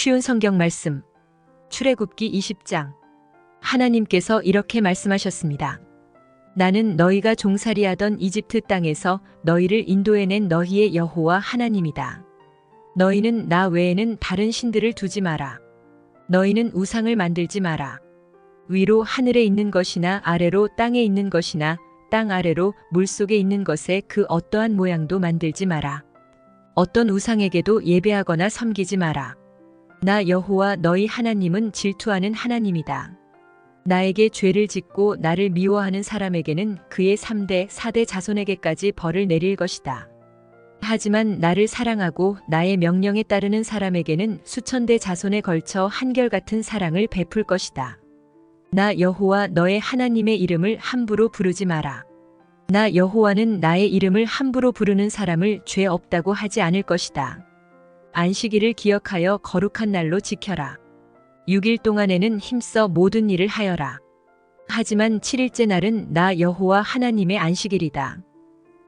쉬운 성경 말씀. 출애굽기 20장. 하나님께서 이렇게 말씀하셨습니다. 나는 너희가 종살이하던 이집트 땅에서 너희를 인도해낸 너희의 여호와 하나님이다. 너희는 나 외에는 다른 신들을 두지 마라. 너희는 우상을 만들지 마라. 위로 하늘에 있는 것이나 아래로 땅에 있는 것이나 땅 아래로 물속에 있는 것에 그 어떠한 모양도 만들지 마라. 어떤 우상에게도 예배하거나 섬기지 마라. 나 여호와 너희 하나님은 질투하는 하나님이다. 나에게 죄를 짓고 나를 미워하는 사람에게는 그의 3대, 4대 자손에게까지 벌을 내릴 것이다. 하지만 나를 사랑하고 나의 명령에 따르는 사람에게는 수천 대 자손에 걸쳐 한결같은 사랑을 베풀 것이다. 나 여호와 너의 하나님의 이름을 함부로 부르지 마라. 나 여호와는 나의 이름을 함부로 부르는 사람을 죄 없다고 하지 않을 것이다. 안식일을 기억하여 거룩한 날로 지켜라. 6일 동안에는 힘써 모든 일을 하여라. 하지만 7일째 날은 나 여호와 하나님의 안식일이다.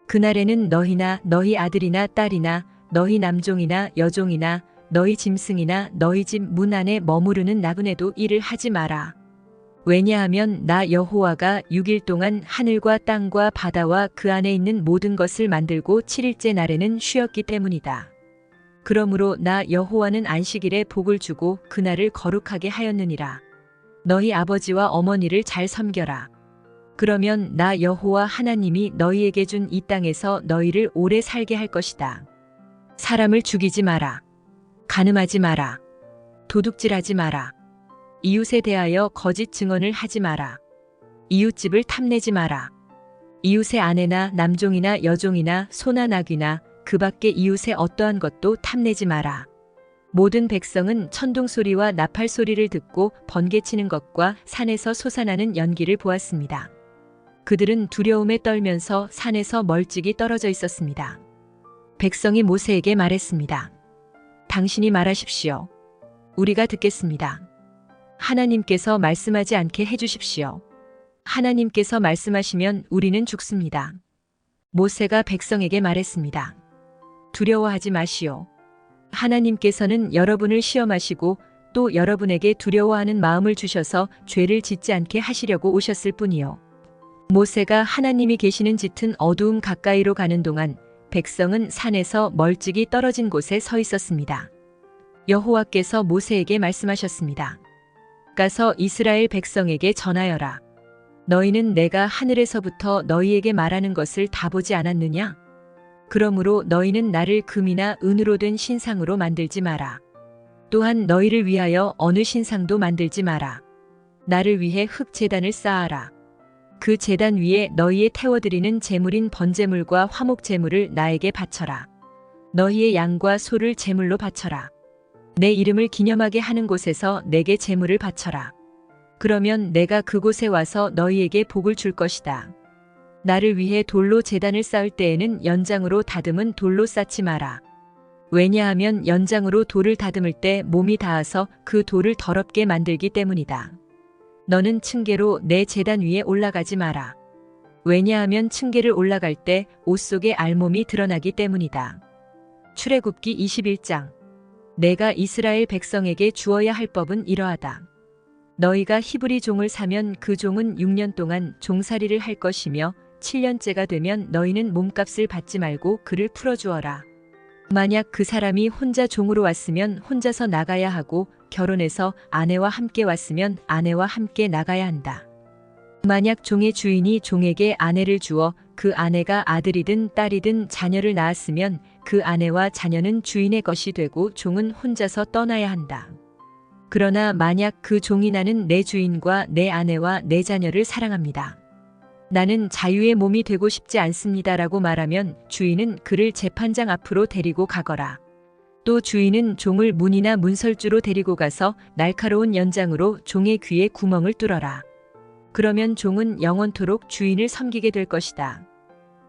그날에는 너희나 너희 아들이나 딸이나 너희 남종이나 여종이나 너희 짐승이나 너희 집 문 안에 머무르는 나그네도 일을 하지 마라. 왜냐하면 나 여호와가 6일 동안 하늘과 땅과 바다와 그 안에 있는 모든 것을 만들고 7일째 날에는 쉬었기 때문이다. 그러므로 나 여호와는 안식일에 복을 주고 그날을 거룩하게 하였느니라. 너희 아버지와 어머니를 잘 섬겨라. 그러면 나 여호와 하나님이 너희에게 준 이 땅에서 너희를 오래 살게 할 것이다. 사람을 죽이지 마라. 간음하지 마라. 도둑질하지 마라. 이웃에 대하여 거짓 증언을 하지 마라. 이웃집을 탐내지 마라. 이웃의 아내나 남종이나 여종이나 소나 나귀나 그 밖의 이웃의 어떠한 것도 탐내지 마라. 모든 백성은 천둥 소리와 나팔 소리를 듣고 번개치는 것과 산에서 솟아나는 연기를 보았습니다. 그들은 두려움에 떨면서 산에서 멀찍이 떨어져 있었습니다. 백성이 모세에게 말했습니다. 당신이 말하십시오. 우리가 듣겠습니다. 하나님께서 말씀하지 않게 해주십시오. 하나님께서 말씀하시면 우리는 죽습니다. 모세가 백성에게 말했습니다. 두려워하지 마시오. 하나님께서는 여러분을 시험하시고 또 여러분에게 두려워하는 마음을 주셔서 죄를 짓지 않게 하시려고 오셨을 뿐이요. 모세가 하나님이 계시는 짙은 어두움 가까이로 가는 동안 백성은 산에서 멀찍이 떨어진 곳에 서 있었습니다. 여호와께서 모세에게 말씀하셨습니다. 가서 이스라엘 백성에게 전하여라. 너희는 내가 하늘에서부터 너희에게 말하는 것을 다 보지 않았느냐? 그러므로 너희는 나를 금이나 은으로 된 신상으로 만들지 마라. 또한 너희를 위하여 어느 신상도 만들지 마라. 나를 위해 흙 제단을 쌓아라. 그 제단 위에 너희의 태워드리는 제물인 번제물과 화목 제물을 나에게 바쳐라. 너희의 양과 소를 제물로 바쳐라. 내 이름을 기념하게 하는 곳에서 내게 제물을 바쳐라. 그러면 내가 그곳에 와서 너희에게 복을 줄 것이다. 나를 위해 돌로 제단을 쌓을 때에는 연장으로 다듬은 돌로 쌓지 마라. 왜냐하면 연장으로 돌을 다듬을 때 몸이 닿아서 그 돌을 더럽게 만들기 때문이다. 너는 층계로 내 제단 위에 올라가지 마라. 왜냐하면 층계를 올라갈 때 옷 속에 알몸이 드러나기 때문이다. 출애굽기 21장. 내가 이스라엘 백성에게 주어야 할 법은 이러하다. 너희가 히브리 종을 사면 그 종은 6년 동안 종살이를 할 것이며 7년째가 되면 너희는 몸값을 받지 말고 그를 풀어주어라. 만약 그 사람이 혼자 종으로 왔으면 혼자서 나가야 하고 결혼해서 아내와 함께 왔으면 아내와 함께 나가야 한다. 만약 종의 주인이 종에게 아내를 주어 그 아내가 아들이든 딸이든 자녀를 낳았으면 그 아내와 자녀는 주인의 것이 되고 종은 혼자서 떠나야 한다. 그러나 만약 그 종이 나는 내 주인과 내 아내와 내 자녀를 사랑합니다. 나는 자유의 몸이 되고 싶지 않습니다라고 말하면 주인은 그를 재판장 앞으로 데리고 가거라. 또 주인은 종을 문이나 문설주로 데리고 가서 날카로운 연장으로 종의 귀에 구멍을 뚫어라. 그러면 종은 영원토록 주인을 섬기게 될 것이다.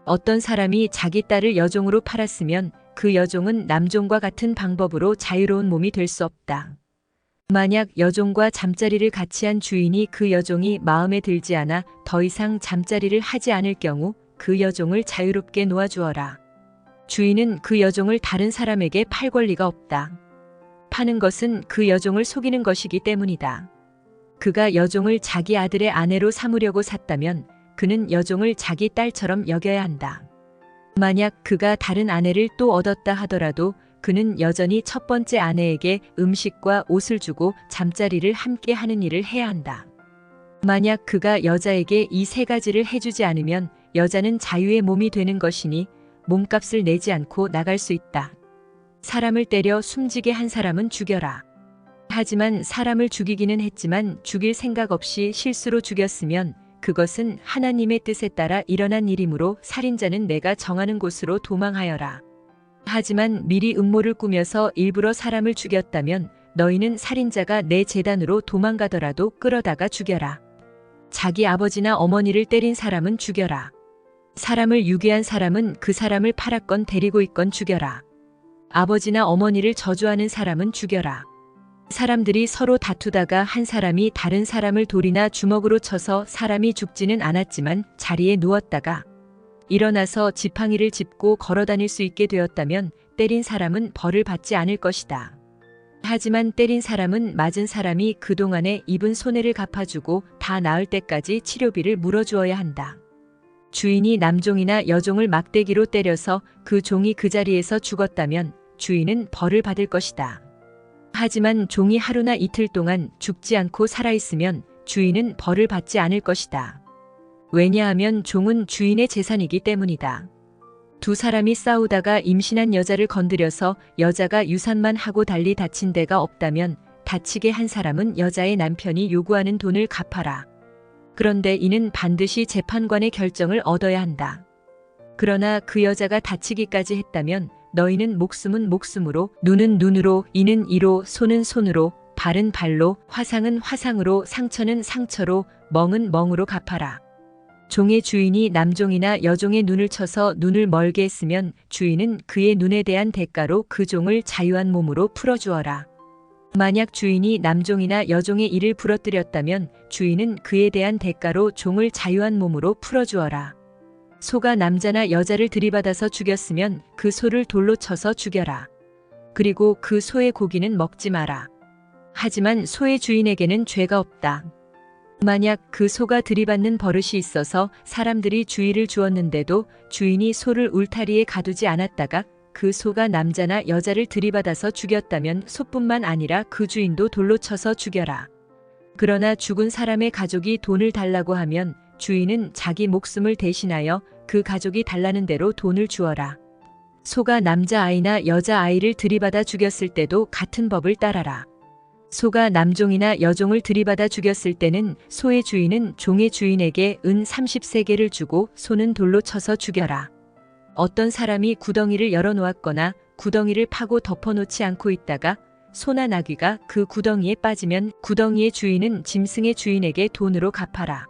어떤 사람이 자기 딸을 여종으로 팔았으면 그 여종은 남종과 같은 방법으로 자유로운 몸이 될 수 없다. 만약 여종과 잠자리를 같이 한 주인이 그 여종이 마음에 들지 않아 더 이상 잠자리를 하지 않을 경우 그 여종을 자유롭게 놓아주어라. 주인은 그 여종을 다른 사람에게 팔 권리가 없다. 파는 것은 그 여종을 속이는 것이기 때문이다. 그가 여종을 자기 아들의 아내로 삼으려고 샀다면 그는 여종을 자기 딸처럼 여겨야 한다. 만약 그가 다른 아내를 또 얻었다 하더라도 그는 여전히 첫 번째 아내에게 음식과 옷을 주고 잠자리를 함께 하는 일을 해야 한다. 만약 그가 여자에게 이 세 가지를 해주지 않으면 여자는 자유의 몸이 되는 것이니 몸값을 내지 않고 나갈 수 있다. 사람을 때려 숨지게 한 사람은 죽여라. 하지만 사람을 죽이기는 했지만 죽일 생각 없이 실수로 죽였으면 그것은 하나님의 뜻에 따라 일어난 일이므로 살인자는 내가 정하는 곳으로 도망하여라. 하지만 미리 음모를 꾸며서 일부러 사람을 죽였다면 너희는 살인자가 내 제단으로 도망가더라도 끌어다가 죽여라. 자기 아버지나 어머니를 때린 사람은 죽여라. 사람을 유괴한 사람은 그 사람을 팔았건 데리고 있건 죽여라. 아버지나 어머니를 저주하는 사람은 죽여라. 사람들이 서로 다투다가 한 사람이 다른 사람을 돌이나 주먹으로 쳐서 사람이 죽지는 않았지만 자리에 누웠다가 일어나서 지팡이를 짚고 걸어다닐 수 있게 되었다면 때린 사람은 벌을 받지 않을 것이다. 하지만 때린 사람은 맞은 사람이 그동안에 입은 손해를 갚아주고 다 나을 때까지 치료비를 물어주어야 한다. 주인이 남종이나 여종을 막대기로 때려서 그 종이 그 자리에서 죽었다면 주인은 벌을 받을 것이다. 하지만 종이 하루나 이틀 동안 죽지 않고 살아있으면 주인은 벌을 받지 않을 것이다. 왜냐하면 종은 주인의 재산이기 때문이다. 두 사람이 싸우다가 임신한 여자를 건드려서 여자가 유산만 하고 달리 다친 데가 없다면 다치게 한 사람은 여자의 남편이 요구하는 돈을 갚아라. 그런데 이는 반드시 재판관의 결정을 얻어야 한다. 그러나 그 여자가 다치기까지 했다면 너희는 목숨은 목숨으로, 눈은 눈으로, 이는 이로, 손은 손으로, 발은 발로, 화상은 화상으로, 상처는 상처로, 멍은 멍으로 갚아라. 종의 주인이 남종이나 여종의 눈을 쳐서 눈을 멀게 했으면 주인은 그의 눈에 대한 대가로 그 종을 자유한 몸으로 풀어주어라. 만약 주인이 남종이나 여종의 이를 부러뜨렸다면 주인은 그에 대한 대가로 종을 자유한 몸으로 풀어주어라. 소가 남자나 여자를 들이받아서 죽였으면 그 소를 돌로 쳐서 죽여라. 그리고 그 소의 고기는 먹지 마라. 하지만 소의 주인에게는 죄가 없다. 만약 그 소가 들이받는 버릇이 있어서 사람들이 주의를 주었는데도 주인이 소를 울타리에 가두지 않았다가 그 소가 남자나 여자를 들이받아서 죽였다면 소뿐만 아니라 그 주인도 돌로 쳐서 죽여라. 그러나 죽은 사람의 가족이 돈을 달라고 하면 주인은 자기 목숨을 대신하여 그 가족이 달라는 대로 돈을 주어라. 소가 남자아이나 여자아이를 들이받아 죽였을 때도 같은 법을 따라라. 소가 남종이나 여종을 들이받아 죽였을 때는 소의 주인은 종의 주인에게 은 30세겔을 주고 소는 돌로 쳐서 죽여라. 어떤 사람이 구덩이를 열어놓았거나 구덩이를 파고 덮어놓지 않고 있다가 소나 나귀가 그 구덩이에 빠지면 구덩이의 주인은 짐승의 주인에게 돈으로 갚아라.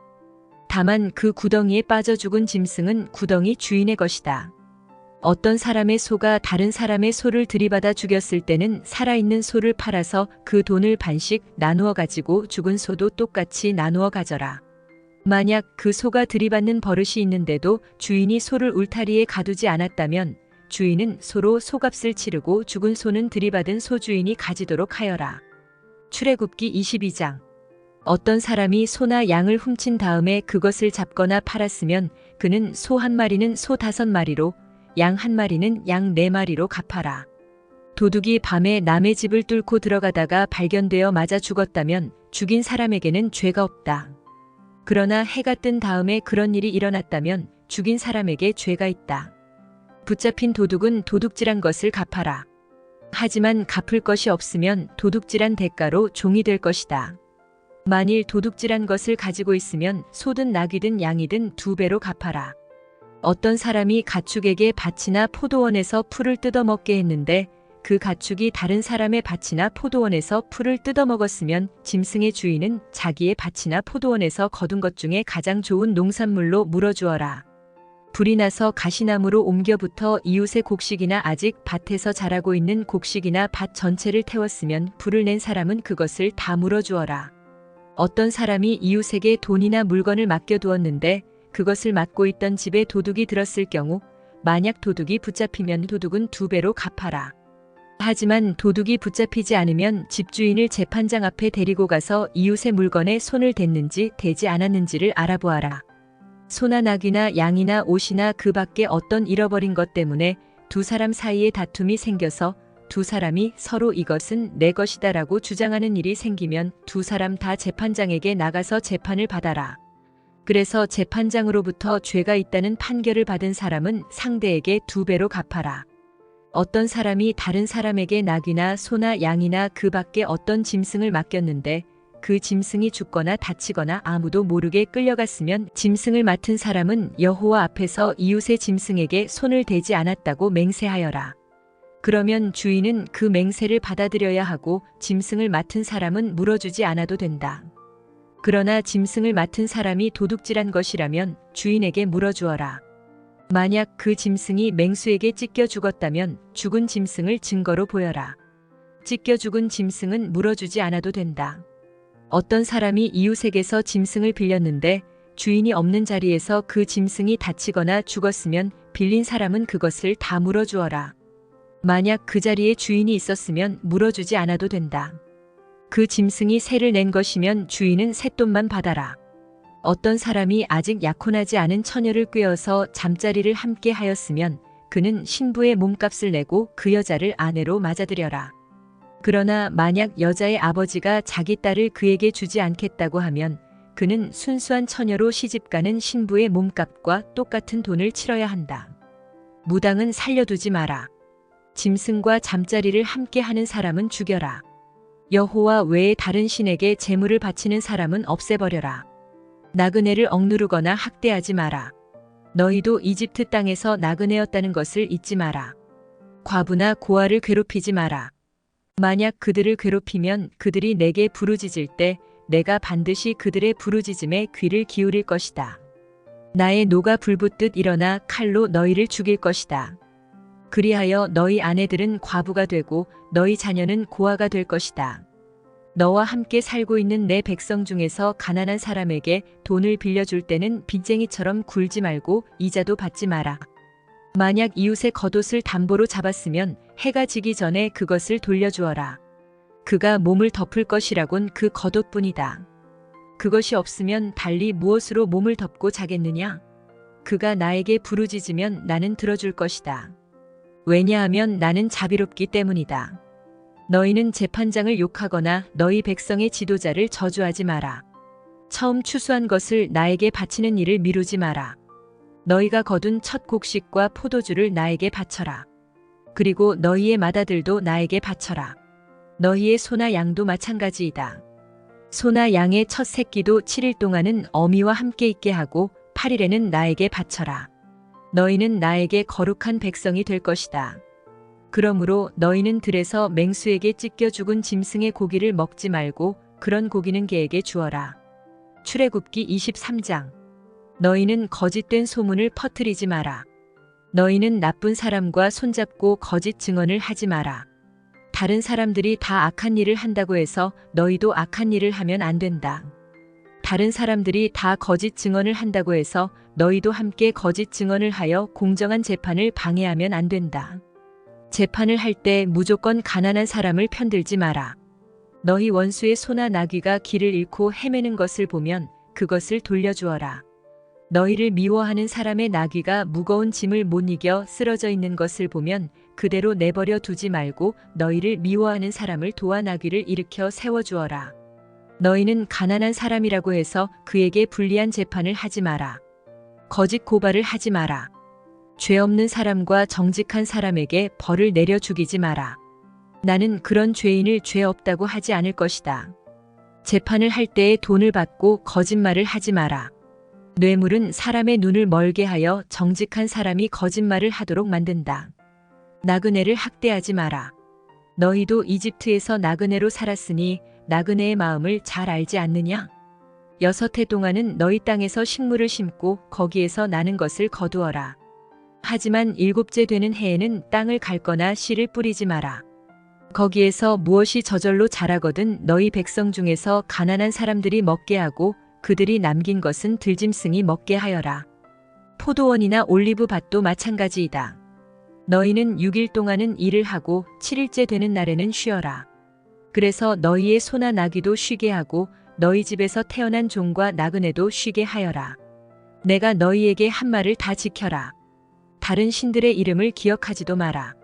다만 그 구덩이에 빠져 죽은 짐승은 구덩이 주인의 것이다. 어떤 사람의 소가 다른 사람의 소를 들이받아 죽였을 때는 살아있는 소를 팔아서 그 돈을 반씩 나누어 가지고 죽은 소도 똑같이 나누어 가져라. 만약 그 소가 들이받는 버릇이 있는데도 주인이 소를 울타리에 가두지 않았다면 주인은 소로 소값을 치르고 죽은 소는 들이받은 소주인이 가지도록 하여라. 출애굽기 22장. 어떤 사람이 소나 양을 훔친 다음에 그것을 잡거나 팔았으면 그는 소 한 마리는 소 5마리로 양 한 마리는 양 4마리로 갚아라. 도둑이 밤에 남의 집을 뚫고 들어가다가 발견되어 맞아 죽었다면 죽인 사람에게는 죄가 없다. 그러나 해가 뜬 다음에 그런 일이 일어났다면 죽인 사람에게 죄가 있다. 붙잡힌 도둑은 도둑질한 것을 갚아라. 하지만 갚을 것이 없으면 도둑질한 대가로 종이 될 것이다. 만일 도둑질한 것을 가지고 있으면 소든 나귀든 양이든 2배로 갚아라. 어떤 사람이 가축에게 밭이나 포도원에서 풀을 뜯어먹게 했는데 그 가축이 다른 사람의 밭이나 포도원에서 풀을 뜯어먹었으면 짐승의 주인은 자기의 밭이나 포도원에서 거둔 것 중에 가장 좋은 농산물로 물어주어라. 불이 나서 가시나무로 옮겨붙어 이웃의 곡식이나 아직 밭에서 자라고 있는 곡식이나 밭 전체를 태웠으면 불을 낸 사람은 그것을 다 물어주어라. 어떤 사람이 이웃에게 돈이나 물건을 맡겨두었는데 그것을 맡고 있던 집에 도둑이 들었을 경우 만약 도둑이 붙잡히면 도둑은 2배로 갚아라. 하지만 도둑이 붙잡히지 않으면 집주인을 재판장 앞에 데리고 가서 이웃의 물건에 손을 댔는지 대지 않았는지를 알아보아라. 소나 낙이나 양이나 옷이나 그 밖에 어떤 잃어버린 것 때문에 두 사람 사이에 다툼이 생겨서 두 사람이 서로 이것은 내 것이다라고 주장하는 일이 생기면 두 사람 다 재판장에게 나가서 재판을 받아라. 그래서 재판장으로부터 죄가 있다는 판결을 받은 사람은 상대에게 2배로 갚아라. 어떤 사람이 다른 사람에게 낙이나 소나 양이나 그 밖에 어떤 짐승을 맡겼는데 그 짐승이 죽거나 다치거나 아무도 모르게 끌려갔으면 짐승을 맡은 사람은 여호와 앞에서 이웃의 짐승에게 손을 대지 않았다고 맹세하여라. 그러면 주인은 그 맹세를 받아들여야 하고 짐승을 맡은 사람은 물어주지 않아도 된다. 그러나 짐승을 맡은 사람이 도둑질한 것이라면 주인에게 물어주어라. 만약 그 짐승이 맹수에게 찢겨 죽었다면 죽은 짐승을 증거로 보여라. 찢겨 죽은 짐승은 물어주지 않아도 된다. 어떤 사람이 이웃에게서 짐승을 빌렸는데 주인이 없는 자리에서 그 짐승이 다치거나 죽었으면 빌린 사람은 그것을 다 물어주어라. 만약 그 자리에 주인이 있었으면 물어주지 않아도 된다. 그 짐승이 새를 낸 것이면 주인은 쇳돈만 받아라. 어떤 사람이 아직 약혼하지 않은 처녀를 꾀어서 잠자리를 함께 하였으면 그는 신부의 몸값을 내고 그 여자를 아내로 맞아들여라. 그러나 만약 여자의 아버지가 자기 딸을 그에게 주지 않겠다고 하면 그는 순수한 처녀로 시집가는 신부의 몸값과 똑같은 돈을 치러야 한다. 무당은 살려두지 마라. 짐승과 잠자리를 함께 하는 사람은 죽여라. 여호와 외에 다른 신에게 제물을 바치는 사람은 없애버려라. 나그네를 억누르거나 학대하지 마라. 너희도 이집트 땅에서 나그네였다는 것을 잊지 마라. 과부나 고아를 괴롭히지 마라. 만약 그들을 괴롭히면 그들이 내게 부르짖을 때 내가 반드시 그들의 부르짖음에 귀를 기울일 것이다. 나의 노가 불붙듯 일어나 칼로 너희를 죽일 것이다. 그리하여 너희 아내들은 과부가 되고 너희 자녀는 고아가 될 것이다. 너와 함께 살고 있는 내 백성 중에서 가난한 사람에게 돈을 빌려줄 때는 빚쟁이처럼 굴지 말고 이자도 받지 마라. 만약 이웃의 겉옷을 담보로 잡았으면 해가 지기 전에 그것을 돌려주어라. 그가 몸을 덮을 것이라곤 그 겉옷뿐이다. 그것이 없으면 달리 무엇으로 몸을 덮고 자겠느냐? 그가 나에게 부르짖으면 나는 들어줄 것이다. 왜냐하면 나는 자비롭기 때문이다. 너희는 재판장을 욕하거나 너희 백성의 지도자를 저주하지 마라. 처음 추수한 것을 나에게 바치는 일을 미루지 마라. 너희가 거둔 첫 곡식과 포도주를 나에게 바쳐라. 그리고 너희의 맏아들도 나에게 바쳐라. 너희의 소나 양도 마찬가지이다. 소나 양의 첫 새끼도 7일 동안은 어미와 함께 있게 하고 8일에는 나에게 바쳐라. 너희는 나에게 거룩한 백성이 될 것이다. 그러므로 너희는 들에서 맹수에게 찢겨 죽은 짐승의 고기를 먹지 말고 그런 고기는 개에게 주어라. 출애굽기 23장. 너희는 거짓된 소문을 퍼뜨리지 마라. 너희는 나쁜 사람과 손잡고 거짓 증언을 하지 마라. 다른 사람들이 다 악한 일을 한다고 해서 너희도 악한 일을 하면 안 된다. 다른 사람들이 다 거짓 증언을 한다고 해서 너희도 함께 거짓 증언을 하여 공정한 재판을 방해하면 안 된다. 재판을 할 때 무조건 가난한 사람을 편들지 마라. 너희 원수의 소나 나귀가 길을 잃고 헤매는 것을 보면 그것을 돌려주어라. 너희를 미워하는 사람의 나귀가 무거운 짐을 못 이겨 쓰러져 있는 것을 보면 그대로 내버려 두지 말고 너희를 미워하는 사람을 도와 나귀를 일으켜 세워주어라. 너희는 가난한 사람이라고 해서 그에게 불리한 재판을 하지 마라. 거짓 고발을 하지 마라. 죄 없는 사람과 정직한 사람에게 벌을 내려 죽이지 마라. 나는 그런 죄인을 죄 없다고 하지 않을 것이다. 재판을 할 때에 돈을 받고 거짓말을 하지 마라. 뇌물은 사람의 눈을 멀게 하여 정직한 사람이 거짓말을 하도록 만든다. 나그네를 학대하지 마라. 너희도 이집트에서 나그네로 살았으니 나그네의 마음을 잘 알지 않느냐? 6해 동안은 너희 땅에서 식물을 심고 거기에서 나는 것을 거두어라. 하지만 7째 되는 해에는 땅을 갉거나 씨를 뿌리지 마라. 거기에서 무엇이 저절로 자라거든 너희 백성 중에서 가난한 사람들이 먹게 하고 그들이 남긴 것은 들짐승이 먹게 하여라. 포도원이나 올리브 밭도 마찬가지이다. 너희는 6일 동안은 일을 하고 7일째 되는 날에는 쉬어라. 그래서 너희의 소나 나귀도 쉬게 하고 너희 집에서 태어난 종과 나그네도 쉬게 하여라. 내가 너희에게 한 말을 다 지켜라. 다른 신들의 이름을 기억하지도 마라.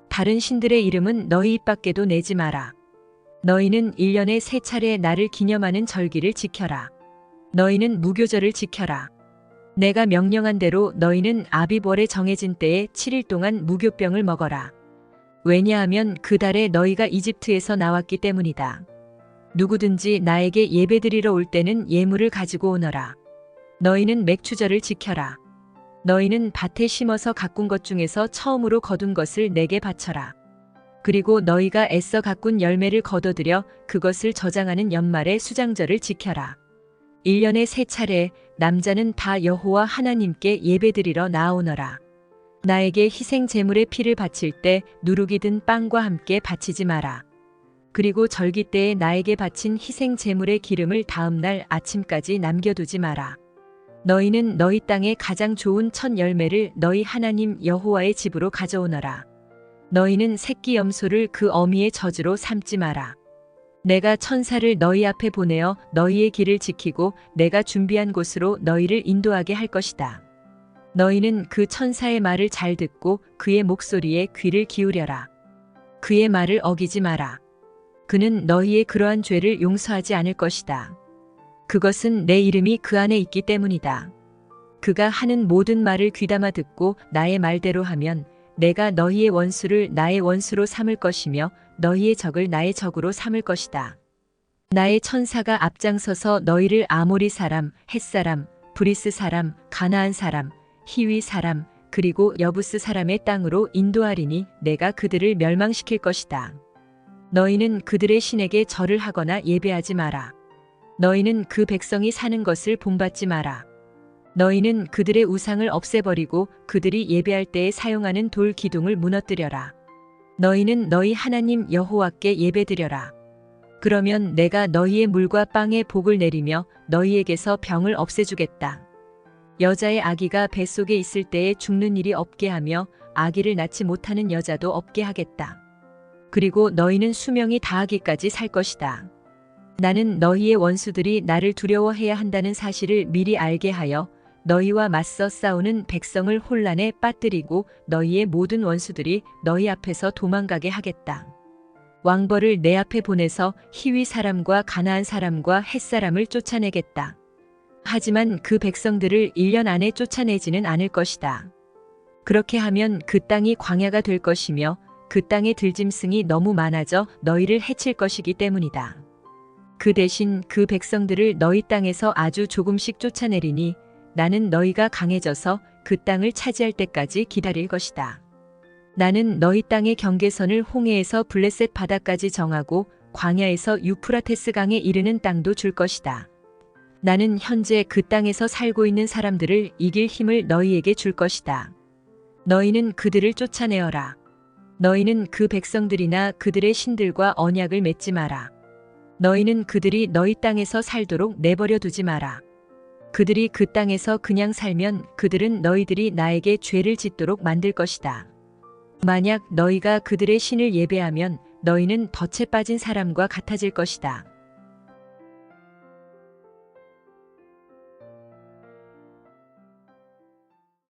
다른 신들의 이름은 너희 입 밖에도 내지 마라. 너희는 1년에 3차례 나를 기념하는 절기를 지켜라. 너희는 무교절을 지켜라. 내가 명령한 대로 너희는 아비벌에 정해진 때에 7일 동안 무교병을 먹어라. 왜냐하면 그 달에 너희가 이집트에서 나왔기 때문이다. 누구든지 나에게 예배드리러 올 때는 예물을 가지고 오너라. 너희는 맥추절을 지켜라. 너희는 밭에 심어서 가꾼 것 중에서 처음으로 거둔 것을 내게 바쳐라. 그리고 너희가 애써 가꾼 열매를 거둬들여 그것을 저장하는 연말의 수장절을 지켜라. 1년에 3차례 남자는 다 여호와 하나님께 예배드리러 나아오너라. 나에게 희생 제물의 피를 바칠 때 누룩이 든 빵과 함께 바치지 마라. 그리고 절기 때에 나에게 바친 희생 제물의 기름을 다음 날 아침까지 남겨두지 마라. 너희는 너희 땅의 가장 좋은 첫 열매를 너희 하나님 여호와의 집으로 가져오너라. 너희는 새끼 염소를 그 어미의 젖으로 삼지 마라. 내가 천사를 너희 앞에 보내어 너희의 길을 지키고 내가 준비한 곳으로 너희를 인도하게 할 것이다. 너희는 그 천사의 말을 잘 듣고 그의 목소리에 귀를 기울여라. 그의 말을 어기지 마라. 그는 너희의 그러한 죄를 용서하지 않을 것이다. 그것은 내 이름이 그 안에 있기 때문이다. 그가 하는 모든 말을 귀담아 듣고 나의 말대로 하면 내가 너희의 원수를 나의 원수로 삼을 것이며 너희의 적을 나의 적으로 삼을 것이다. 나의 천사가 앞장서서 너희를 아모리 사람, 헷 사람, 브리스 사람, 가나안 사람, 히위 사람, 그리고 여부스 사람의 땅으로 인도하리니 내가 그들을 멸망시킬 것이다. 너희는 그들의 신에게 절을 하거나 예배하지 마라. 너희는 그 백성이 사는 것을 본받지 마라. 너희는 그들의 우상을 없애버리고 그들이 예배할 때에 사용하는 돌 기둥을 무너뜨려라. 너희는 너희 하나님 여호와께 예배드려라. 그러면 내가 너희의 물과 빵에 복을 내리며 너희에게서 병을 없애주겠다. 여자의 아기가 뱃속에 있을 때에 죽는 일이 없게 하며 아기를 낳지 못하는 여자도 없게 하겠다. 그리고 너희는 수명이 다하기까지 살 것이다. 나는 너희의 원수들이 나를 두려워해야 한다는 사실을 미리 알게 하여 너희와 맞서 싸우는 백성을 혼란에 빠뜨리고 너희의 모든 원수들이 너희 앞에서 도망가게 하겠다. 왕벌을 내 앞에 보내서 히위 사람과 가나안 사람과 헷 사람을 쫓아내겠다. 하지만 그 백성들을 1년 안에 쫓아내지는 않을 것이다. 그렇게 하면 그 땅이 광야가 될 것이며 그 땅의 들짐승이 너무 많아져 너희를 해칠 것이기 때문이다. 그 대신 그 백성들을 너희 땅에서 아주 조금씩 쫓아내리니 나는 너희가 강해져서 그 땅을 차지할 때까지 기다릴 것이다. 나는 너희 땅의 경계선을 홍해에서 블레셋 바다까지 정하고 광야에서 유프라테스 강에 이르는 땅도 줄 것이다. 나는 현재 그 땅에서 살고 있는 사람들을 이길 힘을 너희에게 줄 것이다. 너희는 그들을 쫓아내어라. 너희는 그 백성들이나 그들의 신들과 언약을 맺지 마라. 너희는 그들이 너희 땅에서 살도록 내버려 두지 마라. 그들이 그 땅에서 그냥 살면 그들은 너희들이 나에게 죄를 짓도록 만들 것이다. 만약 너희가 그들의 신을 예배하면 너희는 덫에 빠진 사람과 같아질 것이다.